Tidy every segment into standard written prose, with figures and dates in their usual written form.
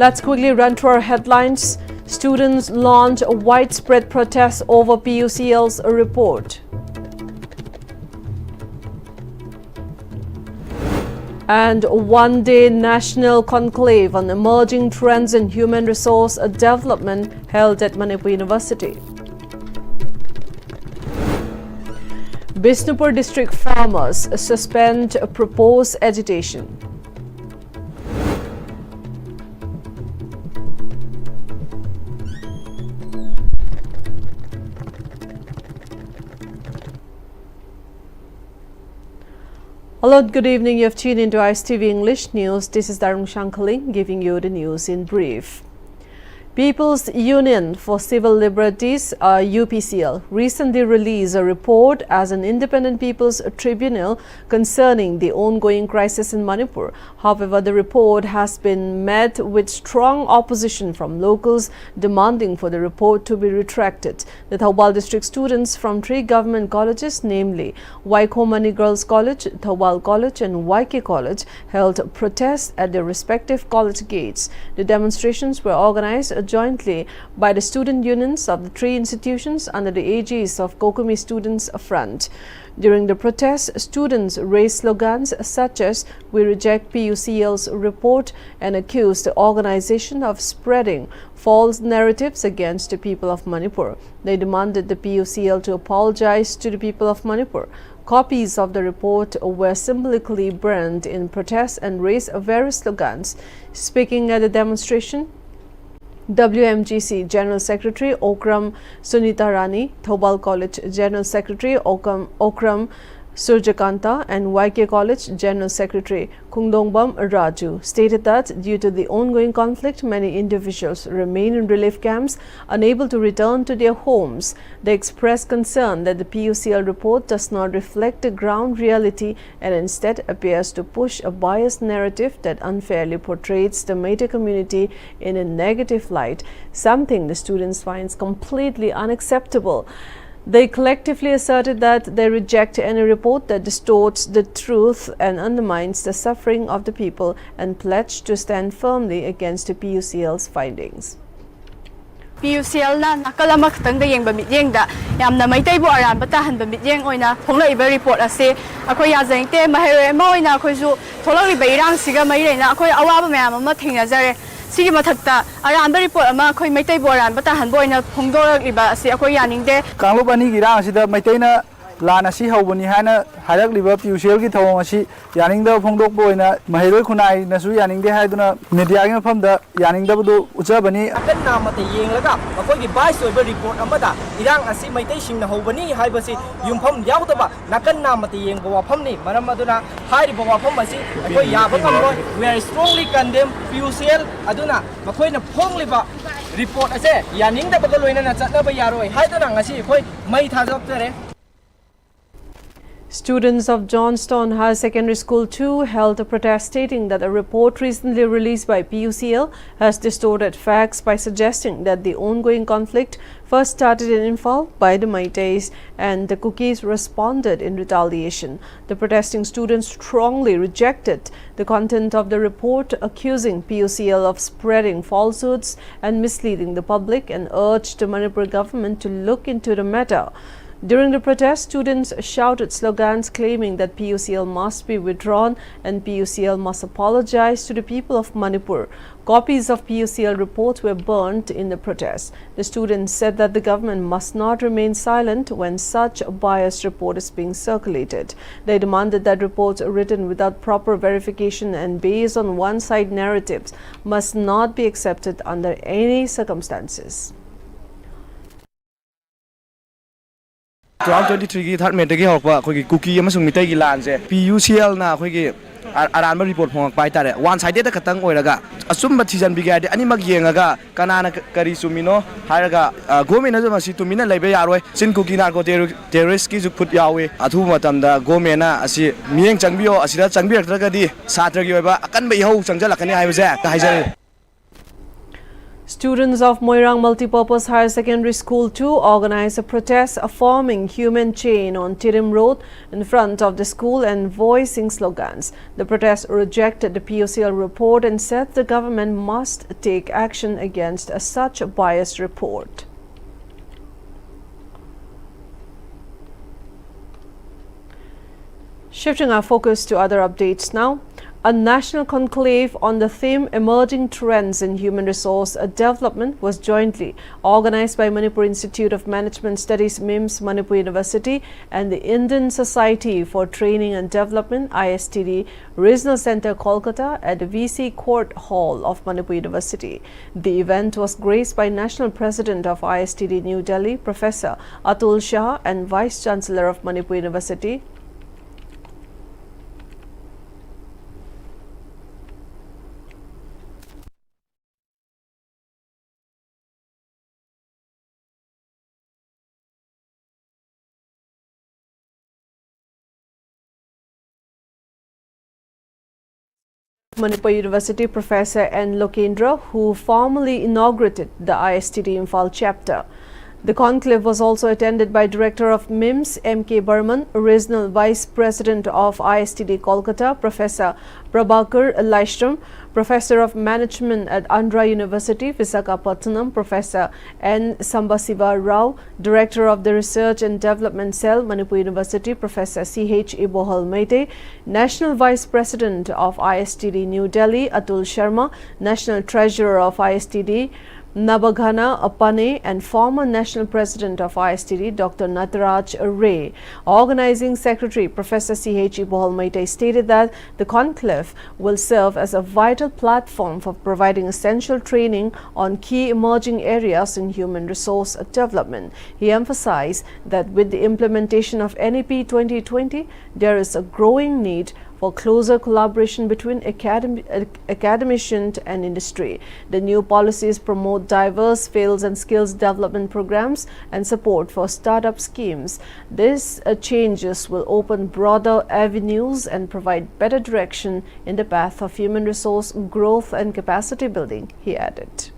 Let's quickly run through our headlines. Students launch a widespread protest over PUCL's report. And one-day national conclave on emerging trends in human resource development held at Manipur University. Bishnupur district farmers suspend proposed agitation. Hello, good evening. You have tuned into Pm-Istv English News. This is Darung Shankaling giving you the news in brief. People's Union for Civil Liberties, UPCL, recently released a report as an independent people's tribunal concerning the ongoing crisis in Manipur. However, the report has been met with strong opposition from locals demanding for the report to be retracted. The Thoubal district students from 3 government colleges, namely Waikomani Girls College, Thoubal College and YK College, held protests at their respective college gates. The demonstrations were organized jointly by the student unions of the 3 institutions under the aegis of Kokumi Students Front. During the protest, students raised slogans such as "We reject PUCL's report" and accused the organization of spreading false narratives against the people of Manipur. They demanded the PUCL to apologize to the people of Manipur. Copies of the report were symbolically burned in protest and raised various slogans. Speaking at the demonstration, WMGC General Secretary Okram Sunita Rani, Thoubal College General Secretary Okram Surjakanta and YK College General Secretary Kungdongbam Raju stated that due to the ongoing conflict, many individuals remain in relief camps, unable to return to their homes. They expressed concern that the PUCL report does not reflect the ground reality and instead appears to push a biased narrative that unfairly portrays the Meitei community in a negative light, something the students find completely unacceptable. They collectively asserted that they reject any report that distorts the truth and undermines the suffering of the people and pledged to stand firmly against the PUCL's findings. PUCL na nakalama katang da yeng ba mityeng da yamna Meitei bu aran bata han ba mityeng oina phonglai ba report ase akhoi ya jeng te mahai ma oina akhoi su tholari ba irang siga mai reina akhoi awaba mayam ama thingna jare sigi mathakta aran ba report ama akhoi Meitei bu aran bata han boina phongdorak liba ase akhoi yaning de Kanglo bani gi rang asida Meitei na lana si haubani hana harak liba PUCL gi thawang asi yaning da phongdok boina mahairoi khunai na su yaning de haiduna media gi mafam da yaning da bu uchabani akan namate yenglaga akoi gi bai soiba report amada irang asi Meitei singna haubani haibasi yumpham yaudaba nakan namate yengba wafam ni maram aduna hairi ba wafam asi akoi yaba ngamroi we are strongly condemn PUCL aduna makoi na phongliba report ase yaning da bagaloina na chatna ba yaroi haiduna ngasi akoi mai thajap tere. Students of Johnstone Higher Secondary School 2 held a protest stating that a report recently released by PUCL has distorted facts by suggesting that the ongoing conflict first started in Imphal by the Meiteis and the Kukis responded in retaliation. The protesting students strongly rejected the content of the report, accusing PUCL of spreading falsehoods and misleading the public, and urged the Manipur government to look into the matter. During the protest, students shouted slogans claiming that PUCL must be withdrawn and PUCL must apologize to the people of Manipur. Copies of PUCL reports were burnt in the protest. The students said that the government must not remain silent when such a biased report is being circulated. They demanded that reports written without proper verification and based on one-side narratives must not be accepted under any circumstances. 2023 की third met की होगा कोई cookie अमसुंग मिटै की लान से PUCL ना कोई की अरानबा report Phong पाइ तारे वन साइडेड खतंग ओइरगा असुम थिजन बिगादे अनिमक येंगा कनाना करी सुमिनो हारगा गवर्नमेंट जो मसी तुमिना लेबे यारोय सिन कुकी नार्को टेररिस्ट की जुफुट यावे अथु मतमदा गवर्नमेंट असि मियेंग चंगबियो असिदा चंगबिरत्रगदी छात्र की ओइबा अकनबे इहौ चंगजलकनी हाइबजे हाइजरे. Students of Moirang Multipurpose Higher Secondary School 2 organized a protest forming human chain on Tirim Road in front of the school and voicing slogans. The protest rejected the POCL report and said the government must take action against such a biased report. Shifting our focus to other updates now. A national conclave on the theme Emerging Trends in Human Resource Development was jointly organized by Manipur Institute of Management Studies MIMS, Manipur University and the Indian Society for Training and Development ISTD Regional Center Kolkata at the VC Court Hall of Manipur University. The event was graced by National President of ISTD New Delhi, Professor Atul Shah, and Vice Chancellor of Manipur University, Manipur University Professor N. Lokendra, who formally inaugurated the ISTD Imphal chapter. The conclave was also attended by Director of MIMS M.K. Burman, Regional Vice President of ISTD Kolkata Professor Prabhakar Laishram, Professor of Management at Andhra University Visakhapatnam Professor N. Sambasiva Rao, Director of the Research and Development Cell Manipur University Professor C.H. Ibohal Meite, National Vice President of ISTD New Delhi Atul Sharma, National Treasurer of ISTD Nabaghana Apane, and former National President of ISTD Dr. Nataraj Ray. Organizing Secretary Professor C.H. Ibohal Meite stated that the conclave will serve as a vital platform for providing essential training on key emerging areas in human resource development. He emphasized that with the implementation of NEP 2020, there is a growing need for closer collaboration between academicians and industry. The new policies promote diverse fields and skills development programs and support for startup schemes. These changes will open broader avenues and provide better direction in the path of human resource growth and capacity building, he added.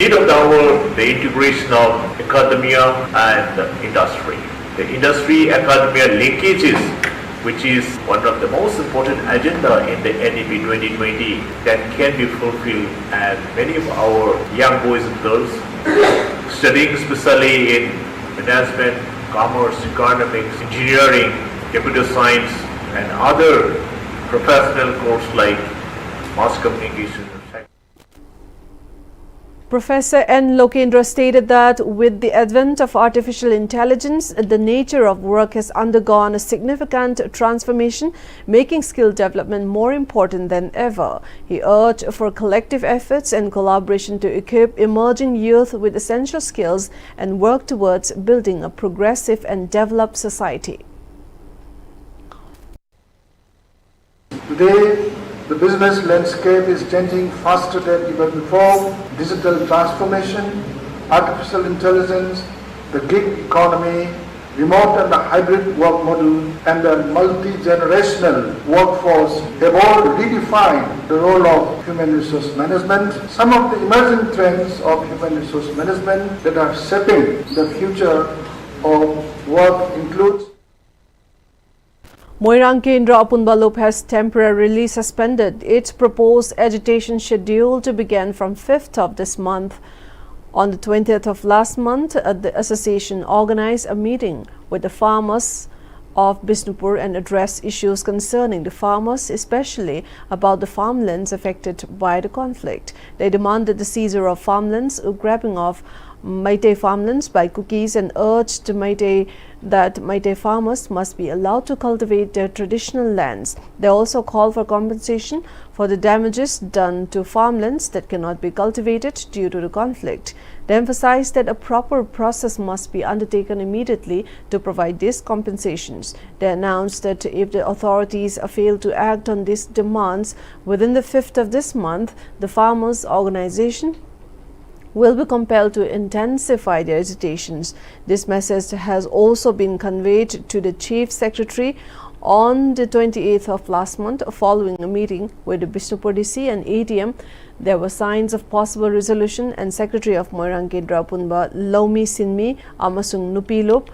Need of the hour, the integration of academia and industry. The industry-academia linkages, which is one of the most important agenda in the NEP 2020 that can be fulfilled, and many of our young boys and girls studying especially in management, commerce, economics, engineering, computer science and other professional courses like mass communication. Professor N. Lokendra stated that with the advent of artificial intelligence, the nature of work has undergone a significant transformation, making skill development more important than ever. He urged for collective efforts and collaboration to equip emerging youth with essential skills and work towards building a progressive and developed society. Today, the business landscape is changing faster than ever before. Digital transformation, artificial intelligence, the gig economy, remote and the hybrid work model, and the multi-generational workforce have all redefined the role of human resource management. Some of the emerging trends of human resource management that are shaping the future of work includes Moirang Kendra Apunbalop has temporarily suspended its proposed agitation schedule to begin from 5th of this month. On the 20th of last month, the association organized a meeting with the farmers of Bishnupur and addressed issues concerning the farmers, especially about the farmlands affected by the conflict. They demanded the seizure of farmlands, grabbing of Meitei farmlands by cookies, and urged that Meitei farmers must be allowed to cultivate their traditional lands. They also called for compensation for the damages done to farmlands that cannot be cultivated due to the conflict. They emphasized that a proper process must be undertaken immediately to provide these compensations. They announced that if the authorities fail to act on these demands within the 5th of this month, the farmers' organization will be compelled to intensify their agitations. This message has also been conveyed to the Chief Secretary On the 28th of last month, following a meeting with the Bishnupur DC and ADM, there were signs of possible resolution, and Secretary of Moirang Kendra Apunba Lomi Sinmi amasung Nupilop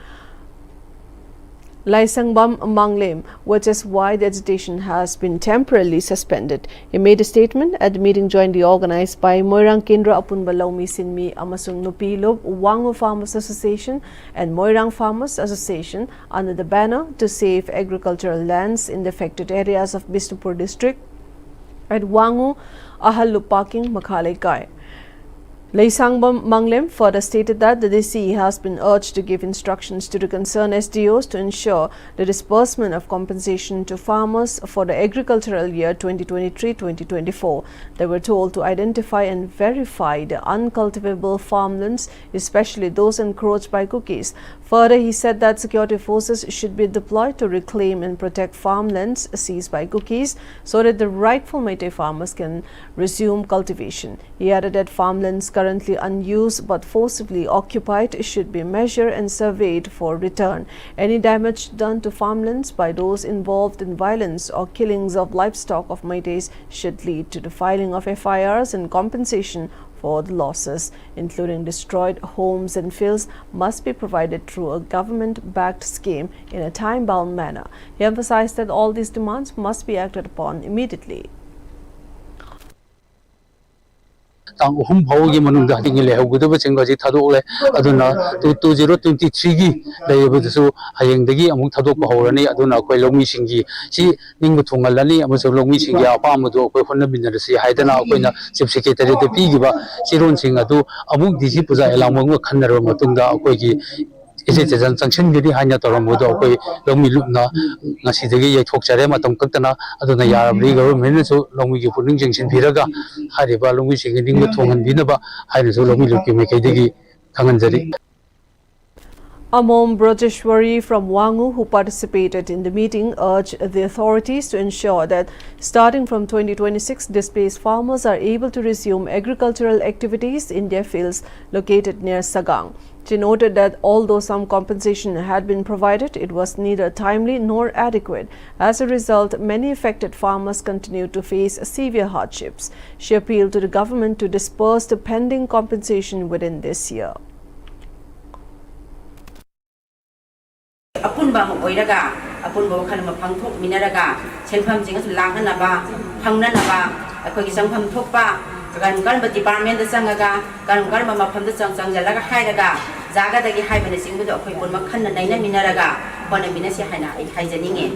Laisangbam Manglem, which is why the agitation has been temporarily suspended. He made a statement at the meeting jointly organized by Moirang Kendra Apunba Lomi Sinmi amasung Nupilop Wangu Farmers Association and Moirang Farmers Association under the banner to save agricultural lands in the affected areas of Bishnupur district at Wangu Ahallupaking Makhalaikai. Laisangbam Manglem further stated that the DC has been urged to give instructions to the concerned SDOs to ensure the disbursement of compensation to farmers for the agricultural year 2023-2024. They were told to identify and verify the uncultivable farmlands, especially those encroached by cookies. Further, he said that security forces should be deployed to reclaim and protect farmlands seized by cookies so that the rightful Meitei farmers can resume cultivation. He added that farmlands currently unused but forcibly occupied should be measured and surveyed for return. Any damage done to farmlands by those involved in violence or killings of livestock of Meiteis should lead to the filing of FIRs, and compensation for the losses, including destroyed homes and fields, must be provided through a government-backed scheme in a time-bound manner. He emphasized that all these demands must be acted upon immediately. Tang hum phau gi manung da ding le hu da ching ji thadok le aduna 2023 gi le bu su hayeng dagi amuk thadok ba horani aduna koi longmi singi si ning bu thungal lani amu so longmi singi apa mu do koi honna bin si haidana koi na chief secretary de pi gi ba siron sing adu amuk dc puja elamong khannar ma tung da koi gi ese jan sanction gi hanya toram bu do koi longmi lupna ngasi dagi ye thok chare ma tom kaktana aduna yarabri government so longmi gi puning jingsin phiraga hariba longmi sing ning bu thongan binaba haina so longmi lupki me kai dagi kangan jari. Amom Brajeshwari from Wangu, who participated in the meeting, urged the authorities to ensure that starting from 2026, displaced farmers are able to resume agricultural activities in their fields located near Sagang. She noted that although some compensation had been provided, it was neither timely nor adequate. As a result, many affected farmers continue to face severe hardships. She appealed to the government to disperse the pending compensation within this year. Apunba mo oiraga apunba wakhan ma phangthok minaraga selpham jinga langna naba phangna naba akoi gi sangpham thokpa gan department da sangaga gan ma pham da sang jalaga hairaga jaga dagi haibane singbu do akoi bon ma khanna naina minaraga bana minasi haina ai haijaninge.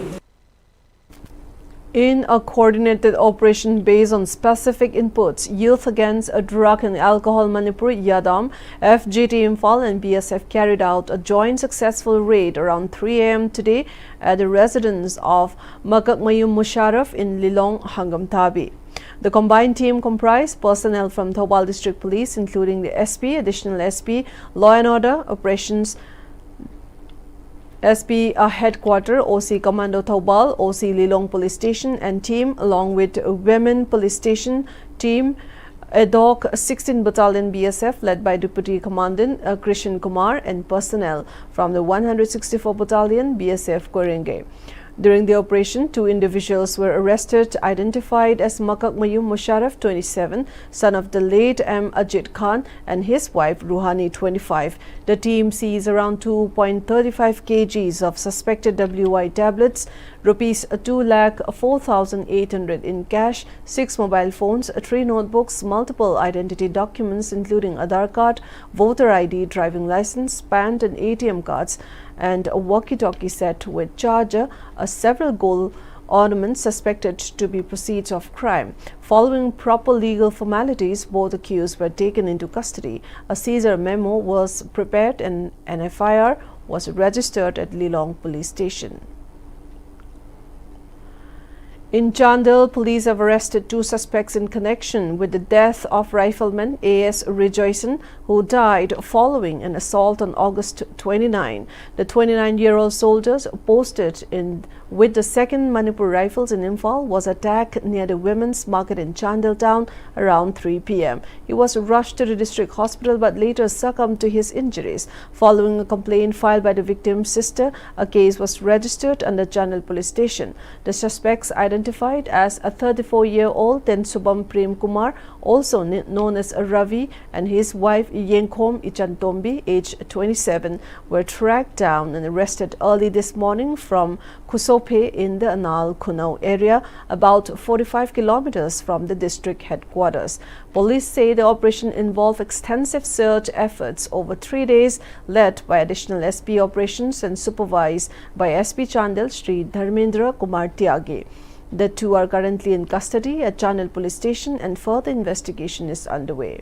In a coordinated operation based on specific inputs, Youth Against Drug and Alcohol Manipur Yadam, FGT Imphal and BSF carried out a joint successful raid around 3 a.m. today at the residence of Makak Mayum Musharraf in Lilong, Hangam Tabi. The combined team comprised personnel from Thobal District Police, including the SP, Additional SP, Law and Order, Operations SP Headquarter, OC Commando Thobal, OC Lilong Police Station and team, along with Women Police Station team, ADOC 16 Battalion BSF led by Deputy Commandant Krishan Kumar and personnel from the 164 Battalion BSF Koirenge. During the operation, 2 individuals were arrested, identified as Makak Mayum Musharraf, 27, son of the late M. Ajit Khan, and his wife Ruhani, 25. The team seized around 2.35 kgs of suspected WI tablets, rupees 2,04,800 in cash, 6 mobile phones, 3 notebooks, multiple identity documents including Aadhaar card, voter ID, driving license, PAN and ATM cards, and a walkie-talkie set with charger, several gold ornaments suspected to be proceeds of crime. Following proper legal formalities, both accused were taken into custody. A seizure memo was prepared and an FIR was registered at Lilong Police Station. In Chandel, police have arrested 2 suspects in connection with the death of rifleman A.S. Rejoicen, who died following an assault on August 29. The 29-year-old soldiers posted in with the 2nd Manipur Rifles in Imphal was attacked near the Women's Market in Chandel town around 3 p.m. He was rushed to the district hospital but later succumbed to his injuries. Following a complaint filed by the victim's sister, a case was registered under Chandel police station. The suspects identified as a 34-year-old Tensubam Prem Kumar, also known as Ravi, and his wife Yengkhom Ichantombi, aged 27, were tracked down and arrested early this morning from Kusope in the Anal Kunau area, about 45 kilometers from the district headquarters. Police say the operation involved extensive search efforts over 3 days, led by additional SP operations and supervised by SP Chandel Sri Dharmendra Kumar Tyagi. The two are currently in custody at Chandel police station and further investigation is underway.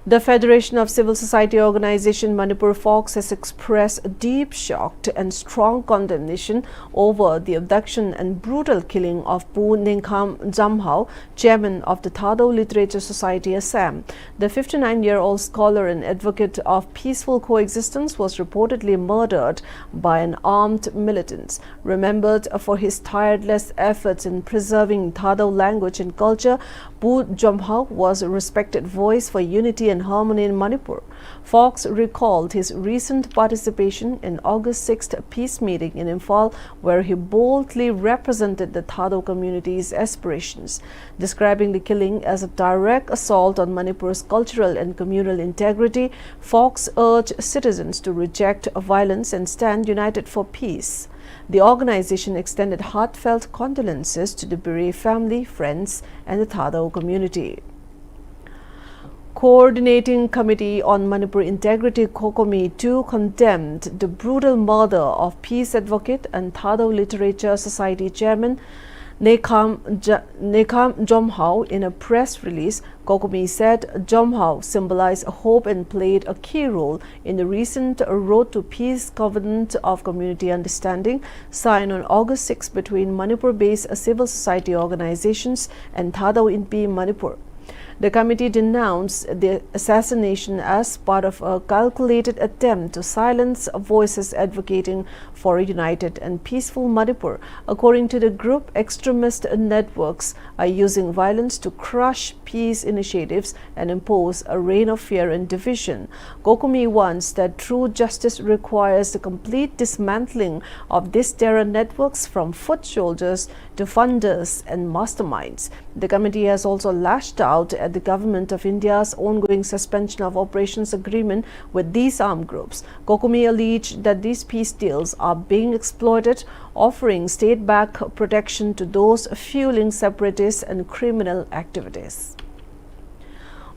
The Federation of Civil Society Organization Manipur Fox has expressed deep shock and strong condemnation over the abduction and brutal killing of Pu Ningkham Jamhao, chairman of the Thado Literature Society Assam. The 59-year-old scholar and advocate of peaceful coexistence was reportedly murdered by an armed militant. Remembered for his tireless efforts in preserving Thado language and culture, Pu Jamhao was a respected voice for unity and harmony in Manipur. Fox recalled his recent participation in August 6th peace meeting in Imphal, where he boldly represented the Thado community's aspirations. Describing the killing as a direct assault on Manipur's cultural and communal integrity, Fox urged citizens to reject violence and stand united for peace. The organization extended heartfelt condolences to the bereaved family, friends, and the Thado community. Coordinating Committee on Manipur Integrity Kokomi too condemned the brutal murder of peace advocate and Thado Literature Society chairman Ningkham Jamhao. In a press release, Kokomi said Jamhao symbolized hope and played a key role in the recent Road to Peace Covenant of Community Understanding signed on August 6 between Manipur-based civil society organizations and Thado Inpi Manipur. The committee denounced the assassination as part of a calculated attempt to silence voices advocating for a united and peaceful Manipur. According to the group, extremist networks are using violence to crush peace initiatives and impose a reign of fear and division. Kokomi wants that true justice requires the complete dismantling of these terror networks from foot soldiers to funders and masterminds. The committee has also lashed out at the Government of India's ongoing suspension of operations agreement with these armed groups. Kokomi alleged that these peace deals are being exploited, offering state-backed protection to those fueling separatist and criminal activities.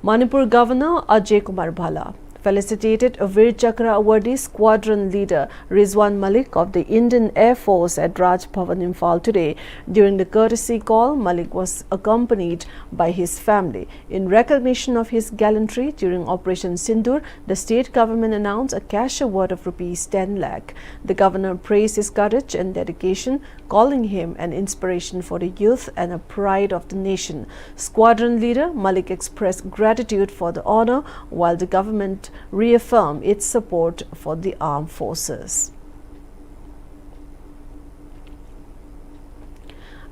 Manipur Governor Ajay Kumar Bhala felicitated Veer Chakra awardee squadron leader Rizwan Malik of the Indian Air Force at Raj Bhavan Imphal today. During the courtesy call, Malik was accompanied by his family. In recognition of his gallantry during Operation Sindur, the state government announced a cash award of Rs 10 lakh. The governor praised his courage and dedication, calling him an inspiration for the youth and a pride of the nation. Squadron leader Malik expressed gratitude for the honor, while the government reaffirmed its support for the armed forces.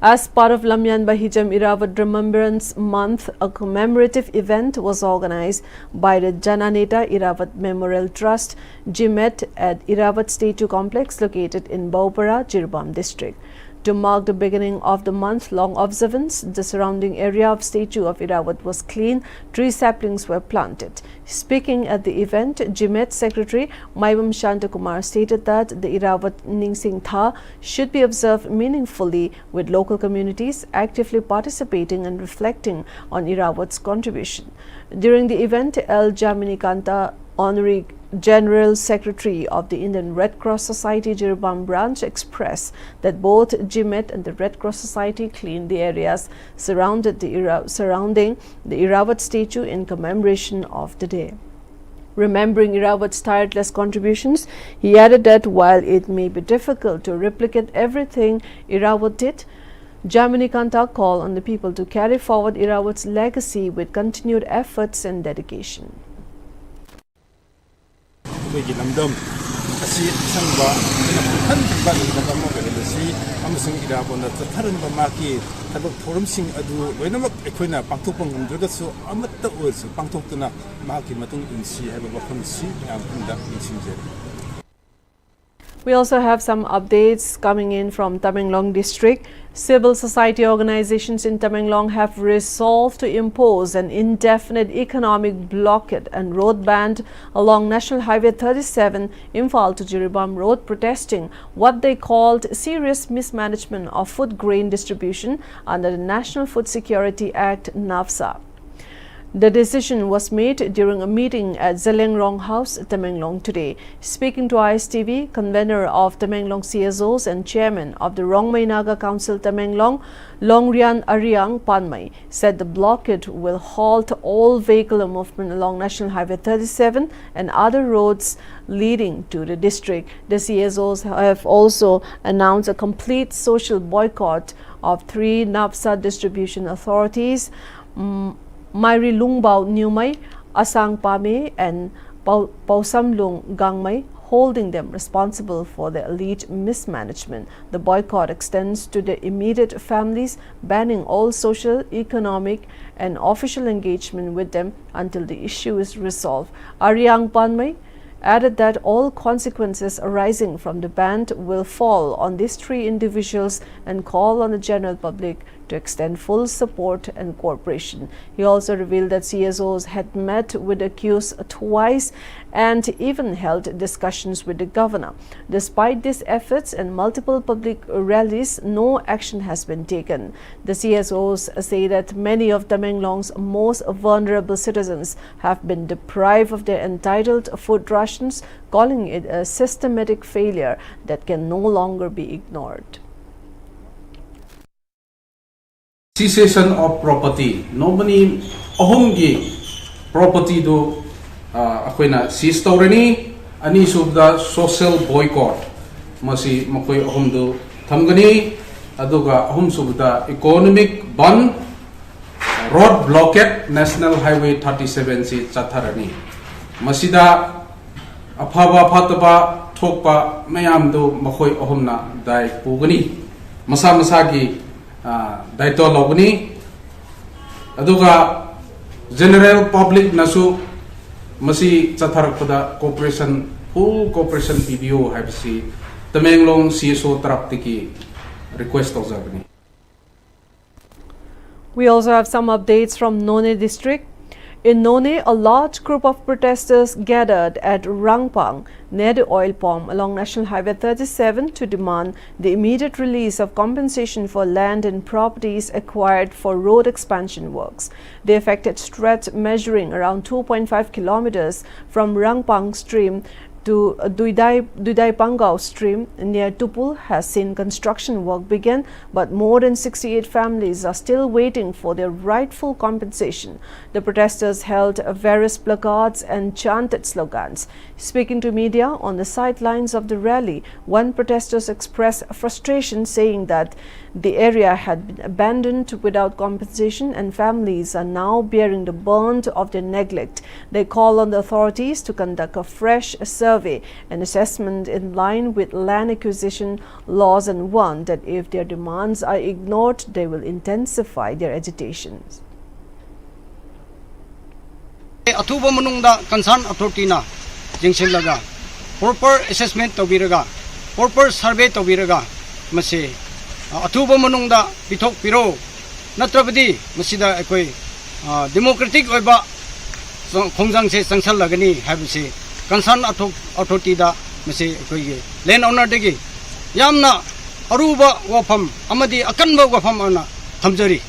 As part of Lamyan Bahijam Irawat Remembrance Month, a commemorative event was organized by the Jananeta Irawat Memorial Trust, JIMET, at Irawat Statue Complex located in Baupara, Jirbam district. To mark the beginning of the month-long observance, the surrounding area of statue of Irawat was cleaned, tree saplings were planted. Speaking at the event, JIMET Secretary Maibam Shantakumar stated that the Irawat Ningsing Tha should be observed meaningfully, with local communities actively participating and reflecting on Irawat's contribution. During the event, L. Jaminikanta, Honorary General Secretary of the Indian Red Cross Society Jirbam branch, expressed that both JIMET and the Red Cross Society cleaned the areas surrounding the Irawat statue in commemoration of the day. Remembering Irawat's tireless contributions, he added that while it may be difficult to replicate everything Irawat did, Jaminikanta called on the people to carry forward Irawat's legacy with continued efforts and dedication. ꯑꯁꯤ ꯑꯁꯪꯕ ꯈꯟ ꯊꯝꯕ ꯂꯩꯕꯥꯛ ꯑꯃ ꯑꯣꯏꯍꯜꯂꯁꯤ ꯑꯃꯁꯨꯡ ꯏꯔꯥꯕꯣꯟꯗ ꯆꯠꯊꯔꯤꯕ ꯃꯍꯥꯛꯀꯤ ꯊꯕꯛ ꯊꯧꯔꯝꯁꯤꯡ ꯑꯗꯨ ꯂꯣꯏꯅꯃꯛ ꯑꯩꯈꯣꯏꯅ ꯄꯥꯡꯊꯣꯛꯄ ꯉꯝꯗ꯭ꯔꯒꯁꯨ ꯑꯃꯠꯇ ꯑꯣꯏꯔꯁꯨ ꯄꯥꯡꯊꯣꯛꯇꯨꯅ ꯃꯍꯥꯛꯀꯤ ꯃꯇꯨꯡ ꯏꯟꯁꯤ ꯍꯥꯏꯕ ꯋꯥꯐꯝꯁꯤ ꯃꯌꯥꯝ ꯄꯨꯝꯅ ꯅꯤꯡꯁꯤꯡꯖꯔꯤ. We also have some updates coming in from Tamenglong district. Civil society organizations in Tamenglong have resolved to impose an indefinite economic blockade and road ban along National Highway 37 Imphal to Jiribam Road, protesting what they called serious mismanagement of food grain distribution under the National Food Security Act (NAFSA). The decision was made during a meeting at Zelengrong House, Tamenglong today. Speaking to ISTV, convener of Tamenglong CSOs and chairman of the Rongmei Naga Council Tamenglong, Longrian Ariang Panmai, said the blockade will halt all vehicular movement along National Highway 37 and other roads leading to the district. The CSOs have also announced a complete social boycott of 3 NAFSA distribution authorities, Mairi Lungbao Newmai, Asang Pame and Pausamlung Gangmai, holding them responsible for the alleged mismanagement. The boycott extends to the immediate families, banning all social, economic and official engagement with them until the issue is resolved. Ariang Panmai added that all consequences arising from the ban will fall on these 3 individuals and call on the general public to extend full support and cooperation. He also revealed that CSOs had met with the accused twice and even held discussions with the governor. Despite these efforts and multiple public rallies, no action has been taken. The CSOs say that many of Tamenglong's most vulnerable citizens have been deprived of their entitled food rations, calling it a systematic failure that can no longer be ignored. Cessation of property. Nobody ahumgi property do akoina seize tawrani ani subda social boycott masi makoi ahum do thamgani aduga ahum subda economic ban road blockade National Highway 37 si chatharani masida afaba phataba thokpa mayam do makoi ahumna dai pugani masa masagi daito logni aduga general public nasu masi chatharakpada cooperation full cooperation PBO habsi Tamenglong CSO taraptiki request tawjabani. We also have some updates from None district. In None, a large group of protesters gathered at Rangpang near the oil palm along National Highway 37 to demand the immediate release of compensation for land and properties acquired for road expansion works. The affected stretch measuring around 2.5 kilometers from Rangpang stream to Duidai Pangao stream near Tupul has seen construction work begin, but more than 68 families are still waiting for their rightful compensation. The protesters held various placards and chanted slogans. Speaking to media on the sidelines of the rally, one protester expressed frustration, saying that the area had been abandoned without compensation and families are now bearing the brunt of their neglect. They call on the authorities to conduct a fresh survey and assessment in line with land acquisition laws and warn that if their demands are ignored, they will intensify their agitations. Atuba manungda concern authority na jingsilaga proper assessment tawiraga proper survey tawiraga masi atuba manungda pithok piro natrabadi masida ekoi democratic oiba khongjang se sangsal lagani habisi concern authority da masi ekoi land owner degi yamna aruba wafam amadi akanba wafam ana thamjari.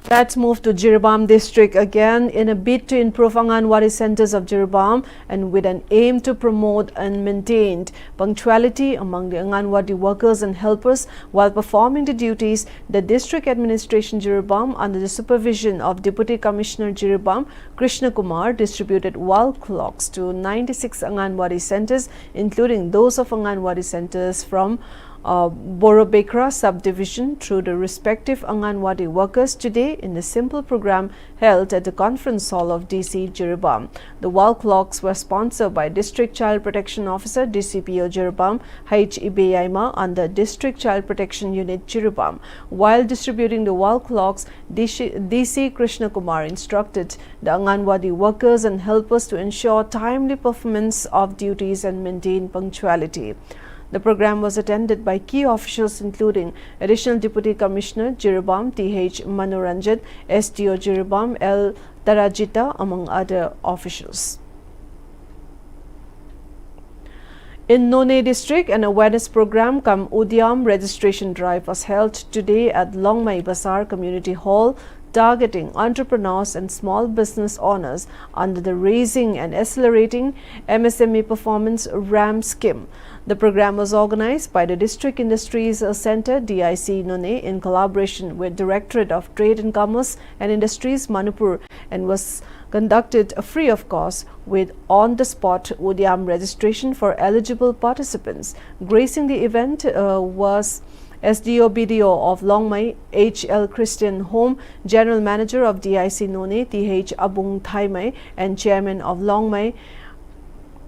Let's move to Jiribam district again. In a bid to improve Anganwadi centers of Jiribam and with an aim to promote and maintain punctuality among the Anganwadi workers and helpers while performing the duties, the district administration Jiribam under the supervision of Deputy Commissioner Jiribam Krishna Kumar distributed wall clocks to 96 Anganwadi centers, including those of Anganwadi centers from Borobekra subdivision through the respective Anganwadi workers today in a simple program held at the conference hall of DC Jiribam. The wall clocks were sponsored by District Child Protection Officer DCPO Jiribam H. Ibeyaima under District Child Protection Unit Jiribam. While distributing the wall clocks, DC Krishna Kumar instructed the Anganwadi workers and helpers to ensure timely performance of duties and maintain punctuality. The program was attended by key officials including Additional Deputy Commissioner Jiribam T.H. Manoranjan, SDO Jiribam L. Tarajita, among other officials. In None district, an awareness program cum Udyam registration drive was held today at Longmai Bazar Community Hall, targeting entrepreneurs and small business owners under the Raising and Accelerating MSME Performance RAM scheme. The program was organized by the District Industries Center DIC None in collaboration with Directorate of Trade and Commerce and Industries Manipur and was conducted free of cost with on-the-spot Udyam registration for eligible participants. Gracing the event was SDO BDO of Longmai H.L. Christian Home, General Manager of DIC None T.H. Abung Thaimai and Chairman of Longmai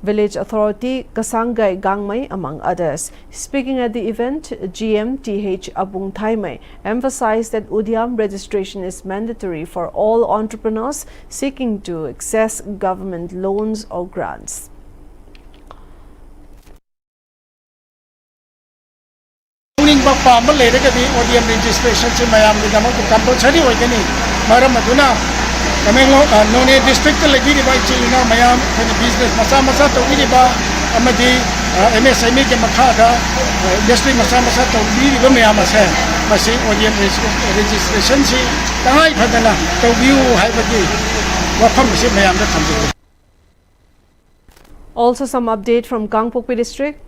Village Authority Kasangai Gangmai, among others. Speaking at the event, GM T.H. Abung Thaimai emphasized that Udyam registration is mandatory for all entrepreneurs seeking to access government loans or grants. ODM registration compulsory None district mayam business masa amadi MSME ke makhada district masa mayam ODM registration si tangai phadana tawbiu haibagi wafam si mayam da thamjai. Also some update from Gangpokpi district.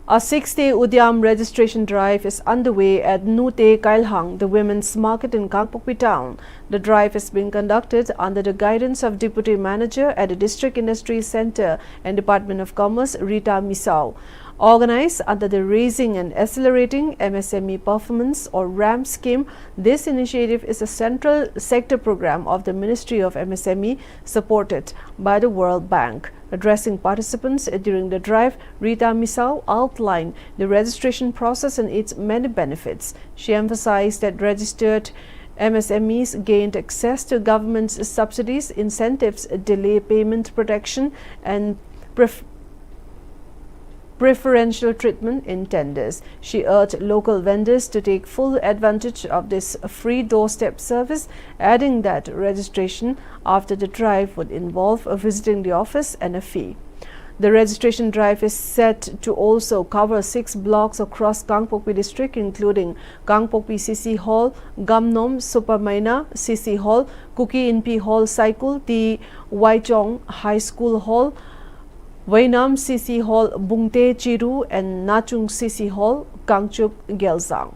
A 6-day Udyam registration drive is underway at Nute Kailhang, the women's market in Gangpokpi town. The drive is being conducted under the guidance of Deputy Manager at the District Industries Center and Department of Commerce, Rita Misau. Organized under the Raising and Accelerating MSME Performance or RAM scheme, this initiative is a central sector program of the Ministry of MSME supported by the World Bank. Addressing participants during the drive, Rita Misau outlined the registration process and its many benefits. She emphasized that registered MSMEs gained access to government's subsidies, incentives, delay payment protection, and preferential treatment in tenders. She urged local vendors to take full advantage of this free doorstep service, adding that registration after the drive would involve visiting the office and a fee. The registration drive is set to also cover 6 blocks across Gangpokpi district, including Gangpokpi CC Hall, Gamnom Supermaina CC Hall, Kuki Inpi Hall Cycle, the Waichong High School Hall, Wainam CC Hall, Bungte Chiru, and Nachung CC Hall, Gangchup Gelzang.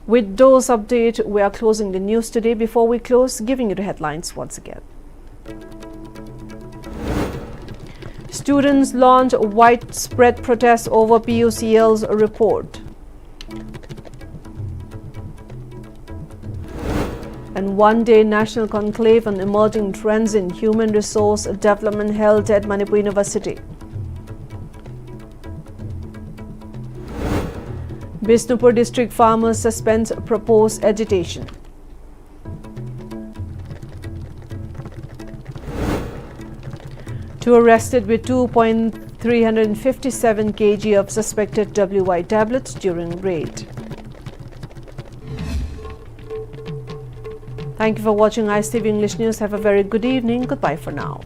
With those updates, we are closing the news today. Before we close, giving you the headlines once again. Students launch widespread protest over PUCL's report. And one-day national conclave on emerging trends in human resource development held at Manipur University. Bishnupur district farmers suspends proposed agitation. Two arrested with 2.357 kg of suspected WY tablets during raid. Thank you for watching ISTV English News. Have a very good evening. Goodbye for now.